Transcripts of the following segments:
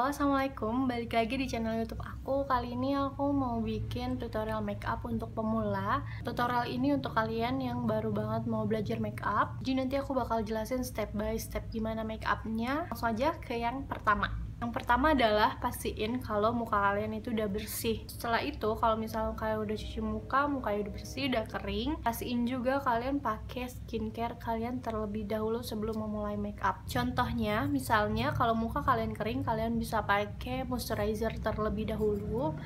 Halo, assalamualaikum. Balik lagi di channel YouTube aku. Kali ini aku mau bikin tutorial makeup untuk pemula. Tutorial ini untuk kalian yang baru banget mau belajar makeup. Jadi nanti aku bakal jelasin step by step gimana makeupnya. Langsung aja ke yang pertama. Yang pertama adalah pastiin kalau muka kalian itu udah bersih. Setelah itu, kalau misalnya kalian udah cuci muka, mukanya udah bersih, udah kering, pastiin juga kalian pakai skincare kalian terlebih dahulu sebelum memulai makeup. Contohnya, misalnya kalau muka kalian kering, kalian bisa pakai moisturizer terlebih dahulu.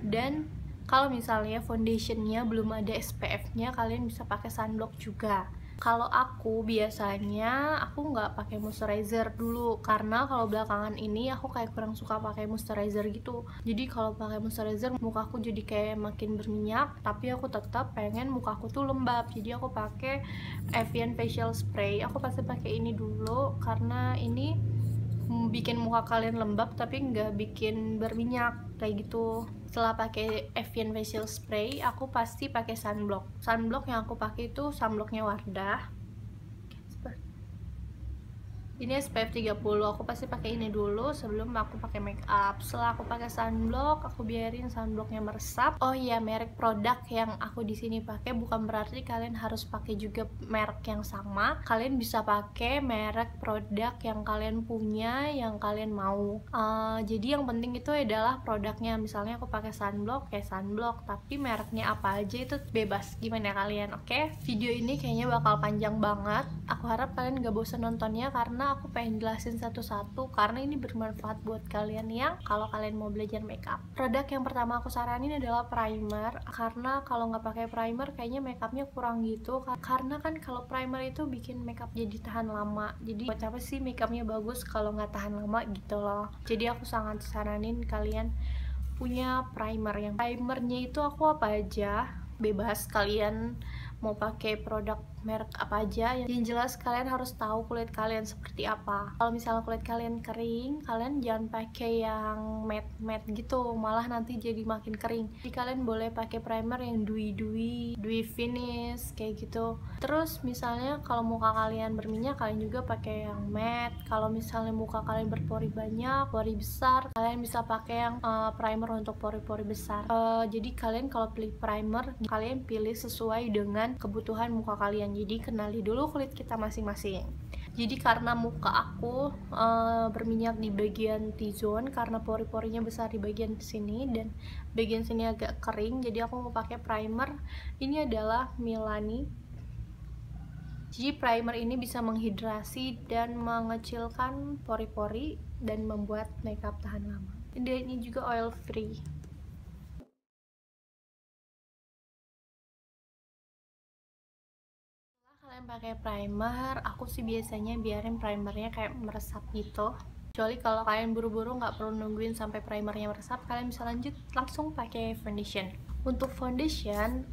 Dan kalau misalnya foundationnya belum ada SPF-nya, kalian bisa pakai sunblock juga. Kalau aku biasanya aku nggak pakai moisturizer dulu, karena kalau belakangan ini aku kayak kurang suka pakai moisturizer gitu. Jadi kalau pakai moisturizer mukaku jadi kayak makin berminyak, tapi aku tetap pengen mukaku tuh lembab. Jadi aku pakai Evian facial spray. Aku pasti pakai ini dulu karena ini bikin muka kalian lembab tapi nggak bikin berminyak kayak gitu. Setelah pakai Evian facial spray, aku pasti pakai sunblock. Sunblock yang aku pakai itu sunblocknya Wardah. Ini SPF 30. Aku pasti pakai ini dulu sebelum aku pakai make up. Setelah aku pakai sunblock, aku biarin sunblocknya meresap. Oh iya, merek produk yang aku di sini pakai bukan berarti kalian harus pakai juga merek yang sama. Kalian bisa pakai merek produk yang kalian punya, yang kalian mau. Jadi yang penting itu adalah produknya. Misalnya aku pakai sunblock, kayak sunblock, tapi mereknya apa aja itu bebas. Gimana kalian? Oke? Video ini kayaknya bakal panjang banget. Aku harap kalian gak bosan nontonnya karena aku pengen jelasin satu-satu, karena ini bermanfaat buat kalian yang kalau kalian mau belajar makeup. Produk yang pertama aku saranin adalah primer, karena kalau nggak pakai primer kayaknya makeupnya kurang gitu. Karena kan kalau primer itu bikin makeup jadi tahan lama. Jadi buat apa sih makeupnya bagus kalau nggak tahan lama gitu loh. Jadi aku sangat saranin kalian punya primer. Yang primernya itu aku apa aja bebas, kalian mau pakai produk merek apa aja. Yang jelas kalian harus tahu kulit kalian seperti apa. Kalau misalnya kulit kalian kering, kalian jangan pakai yang matte gitu, malah nanti jadi makin kering. Jadi kalian boleh pakai primer yang dewy finish kayak gitu. Terus misalnya kalau muka kalian berminyak, kalian juga pakai yang matte. Kalau misalnya muka kalian berpori banyak, pori besar, kalian bisa pakai yang primer untuk pori-pori besar. Jadi kalian kalau pilih primer, kalian pilih sesuai dengan kebutuhan muka kalian. Jadi kenali dulu kulit kita masing-masing. Jadi karena muka aku berminyak di bagian T-zone, karena pori-porinya besar di bagian sini dan bagian sini agak kering, jadi aku mau pakai primer. Ini adalah Milani. Jadi primer ini bisa menghidrasi dan mengecilkan pori-pori dan membuat makeup tahan lama. Dan ini juga oil free. Kalian pakai primer, aku sih biasanya biarin primernya kayak meresap gitu. Kecuali kalau kalian buru-buru nggak perlu nungguin sampai primernya meresap, kalian bisa lanjut langsung pakai foundation. Untuk foundation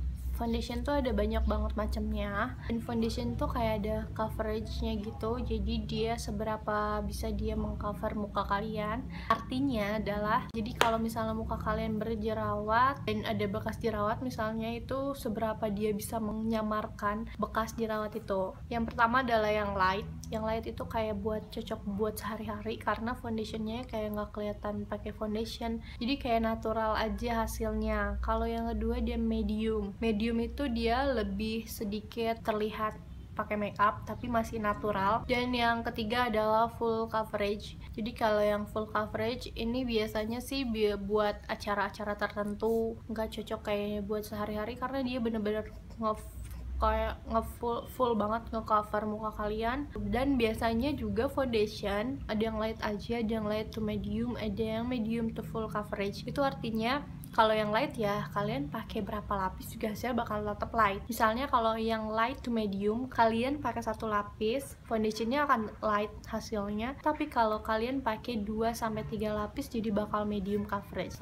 tuh ada banyak banget macamnya, dan foundation tuh kayak ada coveragenya gitu. Jadi dia seberapa bisa dia mengcover muka kalian. Artinya adalah, jadi kalau misalnya muka kalian berjerawat dan ada bekas jerawat misalnya, itu seberapa dia bisa menyamarkan bekas jerawat itu. Yang pertama adalah yang light. Yang light itu kayak cocok buat sehari-hari, karena foundationnya kayak nggak kelihatan pakai foundation, jadi kayak natural aja hasilnya. Kalau yang kedua dia medium itu dia lebih sedikit terlihat pakai makeup tapi masih natural. Dan yang ketiga adalah full coverage. Jadi kalau yang full coverage ini biasanya sih buat acara-acara tertentu, nggak cocok kayaknya buat sehari-hari, karena dia bener-bener kayak full banget ngecover muka kalian. Dan biasanya juga foundation ada yang light aja, ada yang light to medium, ada yang medium to full coverage. Itu artinya kalau yang light ya kalian pakai berapa lapis juga hasilnya bakal tetap light. Misalnya kalau yang light to medium, kalian pakai 1 lapis, foundationnya akan light hasilnya. Tapi kalau kalian pakai 2-3 lapis, jadi bakal medium coverage.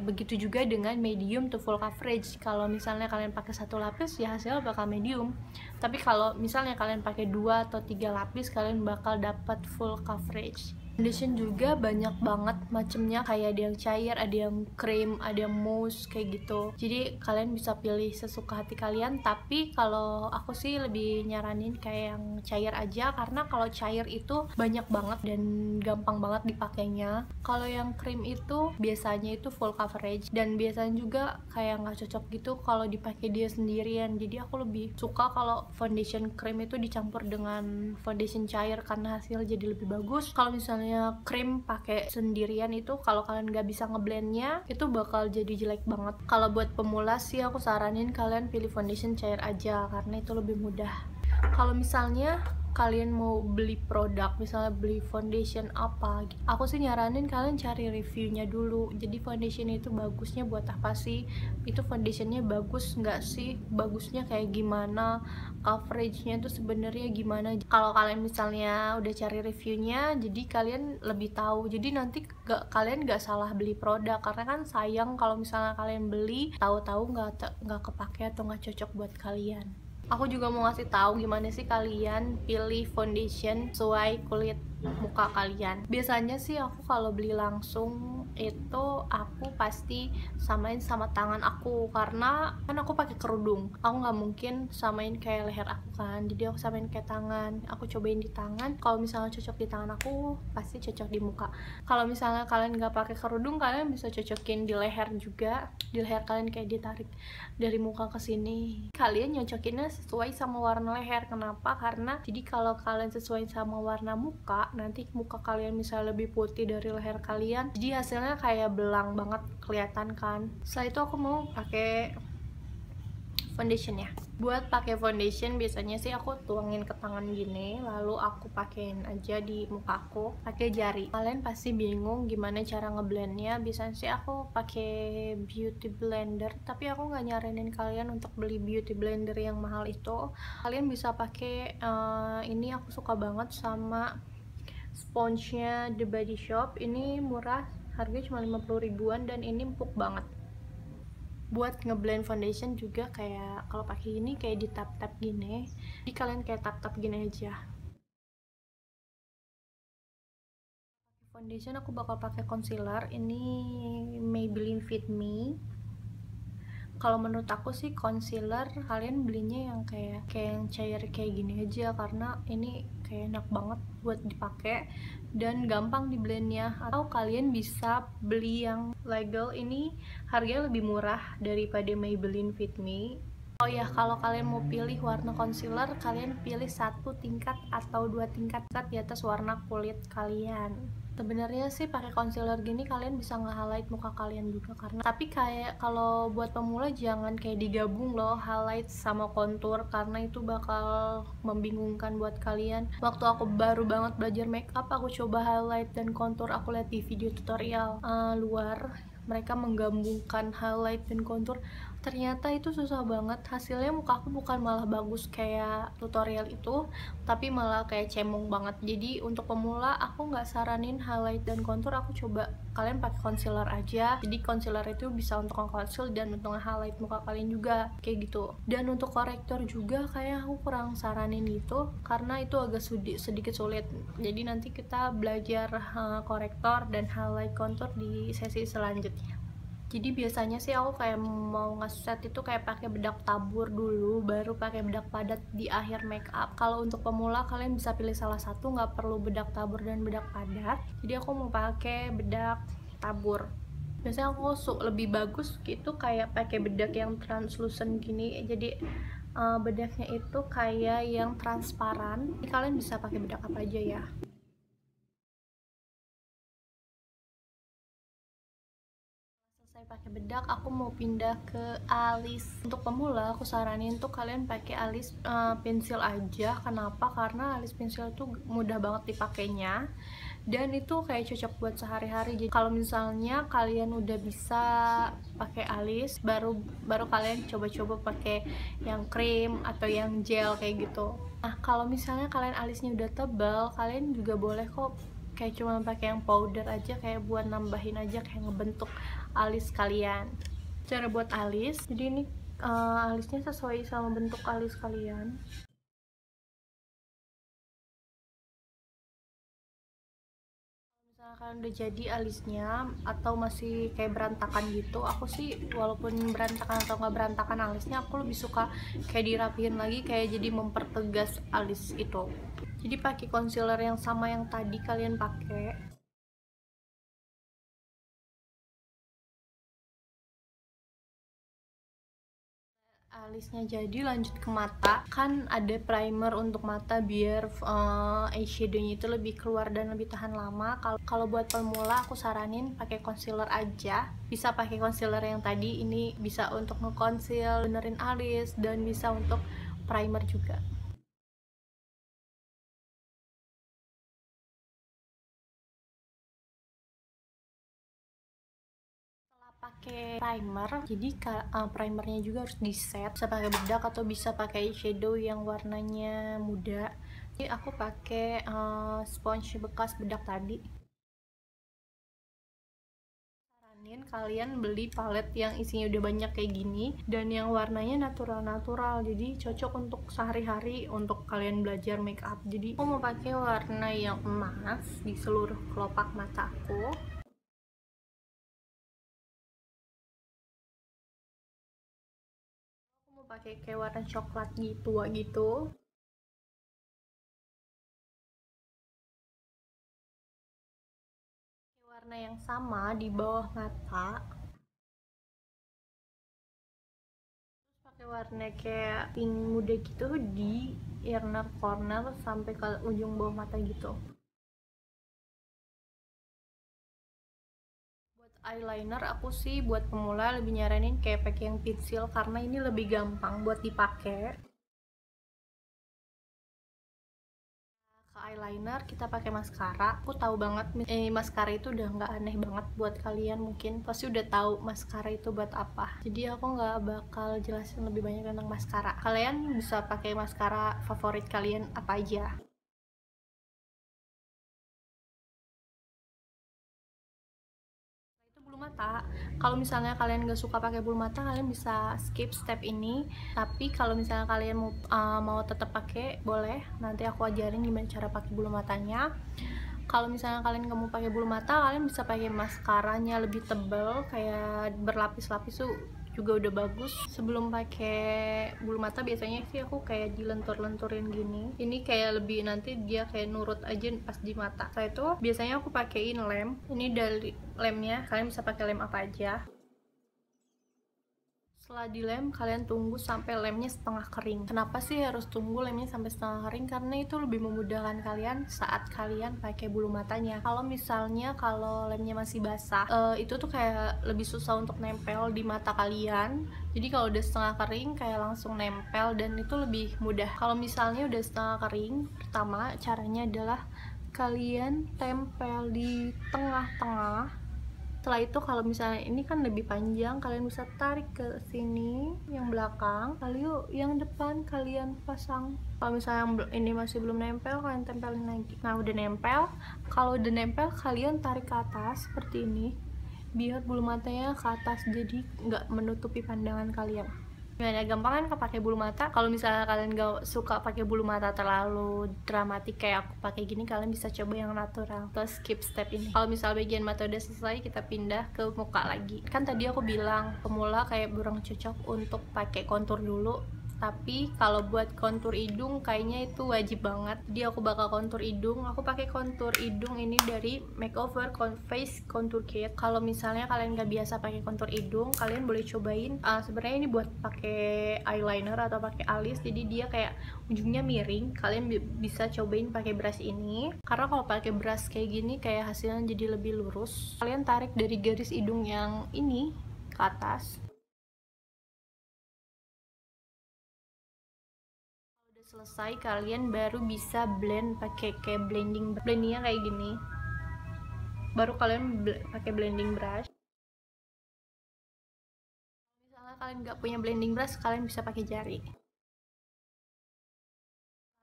Begitu juga dengan medium to full coverage. Kalau misalnya kalian pakai 1 lapis, ya hasilnya bakal medium. Tapi kalau misalnya kalian pakai 2 atau 3 lapis, kalian bakal dapat full coverage. Foundation juga banyak banget macamnya, kayak ada yang cair, ada yang krim, ada yang mousse kayak gitu. Jadi kalian bisa pilih sesuka hati kalian, tapi kalau aku sih lebih nyaranin kayak yang cair aja, karena kalau cair itu banyak banget dan gampang banget dipakainya. Kalau yang krim itu biasanya itu full coverage dan biasanya juga kayak nggak cocok gitu kalau dipakai dia sendirian. Jadi aku lebih suka kalau foundation krim itu dicampur dengan foundation cair karena hasil jadi lebih bagus. Kalau misalnya krim pakai sendirian itu, kalau kalian nggak bisa ngeblendnya itu bakal jadi jelek banget. Kalau buat pemula sih aku saranin kalian pilih foundation cair aja karena itu lebih mudah. Kalau misalnya kalian mau beli produk, misalnya beli foundation apa, aku sih nyaranin kalian cari reviewnya dulu. Jadi foundation itu bagusnya buat apa sih, itu foundationnya bagus nggak sih, bagusnya kayak gimana, coveragenya itu sebenarnya gimana. Kalau kalian misalnya udah cari reviewnya, jadi kalian lebih tahu, jadi nanti kalian nggak salah beli produk, karena kan sayang kalau misalnya kalian beli tahu-tahu nggak kepake atau nggak cocok buat kalian. Aku juga mau ngasih tahu gimana sih kalian pilih foundation sesuai kulit muka kalian. Biasanya sih aku kalau beli langsung itu aku pasti samain sama tangan aku, karena kan aku pakai kerudung, aku nggak mungkin samain kayak leher aku kan, jadi aku samain kayak tangan, aku cobain di tangan. Kalau misalnya cocok di tangan aku, pasti cocok di muka. Kalau misalnya kalian nggak pakai kerudung, kalian bisa cocokin di leher juga, di leher kalian kayak ditarik dari muka ke sini. Kalian nyocokinnya sesuai sama warna leher. Kenapa? Karena jadi kalau kalian sesuai sama warna muka, nanti muka kalian misalnya lebih putih dari leher kalian, jadi hasilnya kayak belang banget kelihatan kan. Setelah itu aku mau pakai foundation ya. Buat pakai foundation biasanya sih aku tuangin ke tangan gini, lalu aku pakein aja di muka aku pakai jari. Kalian pasti bingung gimana cara ngeblendnya. Biasanya sih aku pakai beauty blender, tapi aku nggak nyaranin kalian untuk beli beauty blender yang mahal itu. Kalian bisa pakai ini, aku suka banget sama sponsnya The Body Shop. Ini murah, harganya cuma 50 ribuan dan ini empuk banget. Buat ngeblend foundation juga kayak kalau pakai ini kayak di tap-tap gini, jadi kalian kayak tap-tap gini aja. Foundation aku bakal pakai concealer, ini Maybelline Fit Me. Kalau menurut aku sih concealer kalian belinya yang kayak yang cair kayak gini aja, karena ini kayak enak banget buat dipakai dan gampang di blendnya. Atau kalian bisa beli yang legal, ini harganya lebih murah daripada Maybelline Fit Me. Oh ya, kalau kalian mau pilih warna concealer, kalian pilih 1 tingkat atau 2 tingkat di atas warna kulit kalian. Sebenarnya sih pakai concealer gini kalian bisa nge-highlight muka kalian juga, karena tapi kayak kalau buat pemula jangan kayak digabung loh highlight sama kontur, karena itu bakal membingungkan buat kalian. Waktu aku baru banget belajar makeup, aku coba highlight dan kontur, aku lihat di video tutorial luar, mereka menggabungkan highlight dan kontur, ternyata itu susah banget. Hasilnya muka aku bukan malah bagus kayak tutorial itu, tapi malah kayak cemong banget. Jadi untuk pemula aku nggak saranin highlight dan kontur, aku coba kalian pakai concealer aja. Jadi concealer itu bisa untuk nge-conceal dan untuk nge-highlight muka kalian juga kayak gitu. Dan untuk korektor juga kayak aku kurang saranin gitu, karena itu agak sedikit sulit. Jadi nanti kita belajar korektor dan highlight kontur di sesi selanjutnya. Jadi biasanya sih aku kayak mau nge-set itu kayak pakai bedak tabur dulu, baru pakai bedak padat di akhir make up. Kalau untuk pemula kalian bisa pilih salah satu, nggak perlu bedak tabur dan bedak padat. Jadi aku mau pakai bedak tabur. Biasanya aku lebih bagus gitu kayak pakai bedak yang translucent gini. Jadi bedaknya itu kayak yang transparan. Jadi kalian bisa pakai bedak apa aja ya. Selesai pakai bedak, aku mau pindah ke alis. Untuk pemula aku saranin tuh kalian pakai alis pensil aja. Kenapa? Karena alis pensil tuh mudah banget dipakainya dan itu kayak cocok buat sehari-hari. Jadi kalau misalnya kalian udah bisa pakai alis, baru kalian coba-coba pakai yang krim atau yang gel kayak gitu. Nah, kalau misalnya kalian alisnya udah tebal, kalian juga boleh kok kayak cuma pakai yang powder aja, kayak buat nambahin aja, kayak ngebentuk alis kalian. Cara buat alis, jadi ini alisnya sesuai sama bentuk alis kalian. Kalau udah jadi alisnya atau masih kayak berantakan gitu, aku sih walaupun berantakan atau nggak berantakan alisnya, aku lebih suka kayak dirapihin lagi, kayak jadi mempertegas alis itu. Jadi pakai concealer yang sama yang tadi kalian pakai. Alisnya jadi, lanjut ke mata. Kan ada primer untuk mata biar eyeshadownya itu lebih keluar dan lebih tahan lama. Kalau buat pemula aku saranin pakai concealer aja. Bisa pakai concealer yang tadi, ini bisa untuk nge-conceal, benerin alis, dan bisa untuk primer juga. Pakai primer, jadi primernya juga harus di set. Bisa pakai bedak atau bisa pakai shadow yang warnanya muda. Jadi aku pakai sponge bekas bedak tadi. Saranin kalian beli palet yang isinya udah banyak kayak gini dan yang warnanya natural-natural, jadi cocok untuk sehari-hari untuk kalian belajar make up. Jadi aku mau pakai warna yang emas di seluruh kelopak mataku. Aku mau pakai kayak warna coklat gitu gitu. Warna yang sama di bawah mata, terus pakai warna kayak pink muda gitu di inner corner sampai ke ujung bawah mata gitu. Buat eyeliner aku sih buat pemula lebih nyaranin kayak pakai yang pensil karena ini lebih gampang buat dipakai. Ke eyeliner kita pakai maskara. Aku tahu banget maskara itu udah nggak aneh banget buat kalian, mungkin pasti udah tahu maskara itu buat apa. Jadi aku nggak bakal jelasin lebih banyak tentang maskara. Kalian bisa pakai maskara favorit kalian apa aja. Itu bulu mata. Kalau misalnya kalian nggak suka pakai bulu mata, kalian bisa skip step ini. Tapi kalau misalnya kalian mau tetap pakai, boleh. Nanti aku ajarin gimana cara pakai bulu matanya. Kalau misalnya kalian nggak mau pakai bulu mata, kalian bisa pakai maskaranya lebih tebal, kayak berlapis-lapis tuh juga udah bagus. Sebelum pakai bulu mata biasanya sih aku kayak dilentur-lenturin gini. Ini kayak lebih, nanti dia kayak nurut aja pas di mata. Setelah itu biasanya aku pakein lem. Ini dari lemnya, kalian bisa pakai lem apa aja. Setelah dilem, kalian tunggu sampai lemnya setengah kering. Kenapa sih harus tunggu lemnya sampai setengah kering? Karena itu lebih memudahkan kalian saat kalian pakai bulu matanya. Kalau misalnya kalau lemnya masih basah, itu tuh kayak lebih susah untuk nempel di mata kalian. Jadi kalau udah setengah kering, kayak langsung nempel dan itu lebih mudah. Kalau misalnya udah setengah kering, pertama caranya adalah kalian tempel di tengah-tengah. Setelah itu kalau misalnya ini kan lebih panjang, kalian bisa tarik ke sini yang belakang, lalu yang depan kalian pasang. Kalau misalnya ini masih belum nempel, kalian tempelin lagi. Nah udah nempel, kalau udah nempel kalian tarik ke atas seperti ini biar bulu matanya ke atas, jadi nggak menutupi pandangan kalian. Gimana, gampang kan pakai bulu mata? Kalau misalnya kalian gak suka pakai bulu mata terlalu dramatik kayak aku pakai gini, kalian bisa coba yang natural. Terus skip step ini. Kalau misalnya bagian mata udah selesai, kita pindah ke muka lagi. Kan tadi aku bilang pemula kayak kurang cocok untuk pakai kontur dulu. Tapi kalau buat kontur hidung kayaknya itu wajib banget. Jadi aku bakal kontur hidung. Aku pakai kontur hidung ini dari Makeover Face Contour Kit. Kalau misalnya kalian nggak biasa pakai kontur hidung, kalian boleh cobain. Sebenarnya ini buat pakai eyeliner atau pakai alis. Jadi dia kayak ujungnya miring. Kalian bisa cobain pakai brush ini. Karena kalau pakai brush kayak gini kayak hasilnya jadi lebih lurus. Kalian tarik dari garis hidung yang ini ke atas. Selesai, kalian baru bisa blend pakai kayak blendingnya kayak gini. Baru kalian pakai blending brush. Misalnya kalian nggak punya blending brush, kalian bisa pakai jari.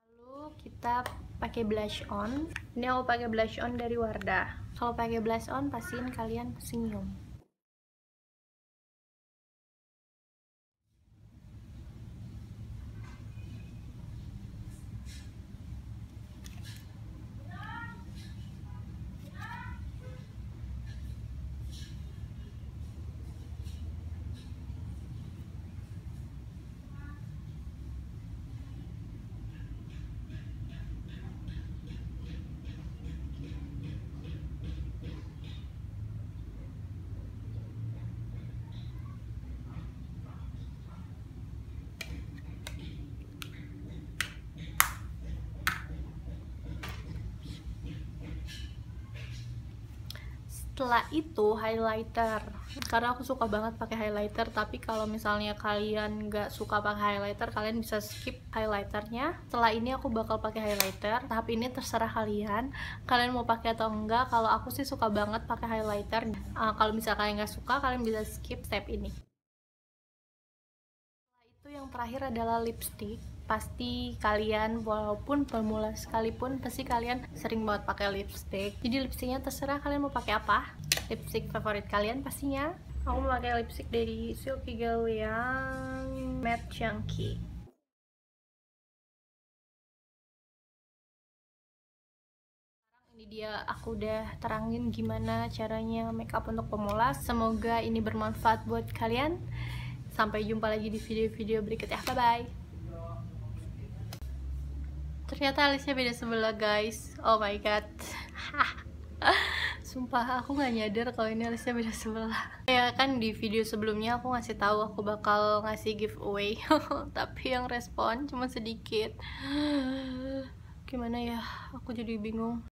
Lalu kita pakai blush on. Ini aku pakai blush on dari Wardah. Kalau pakai blush on, pastiin kalian senyum. Setelah itu highlighter, karena aku suka banget pakai highlighter. Tapi kalau misalnya kalian nggak suka pakai highlighter, kalian bisa skip highlighternya. Setelah ini aku bakal pakai highlighter. Tahap ini terserah kalian mau pakai atau enggak. Kalau aku sih suka banget pakai highlighter. Kalau misalnya kalian nggak suka, kalian bisa skip step ini. Itu yang terakhir adalah lipstick. Pasti kalian walaupun pemula sekalipun pasti kalian sering banget pakai lipstick. Jadi lipsticknya terserah kalian mau pakai apa. Lipstick favorit kalian pastinya. Aku mau pakai lipstick dari Silkygirl yang matte chunky. Ini dia, aku udah terangin gimana caranya makeup untuk pemula. Semoga ini bermanfaat buat kalian. Sampai jumpa lagi di video-video berikutnya. Bye bye. Ternyata alisnya beda sebelah, guys. Oh my god. Sumpah aku nggak nyadar kalau ini alisnya beda sebelah. Ya kan di video sebelumnya aku ngasih tahu aku bakal ngasih giveaway. Tapi yang respon cuma sedikit. Gimana ya? Aku jadi bingung.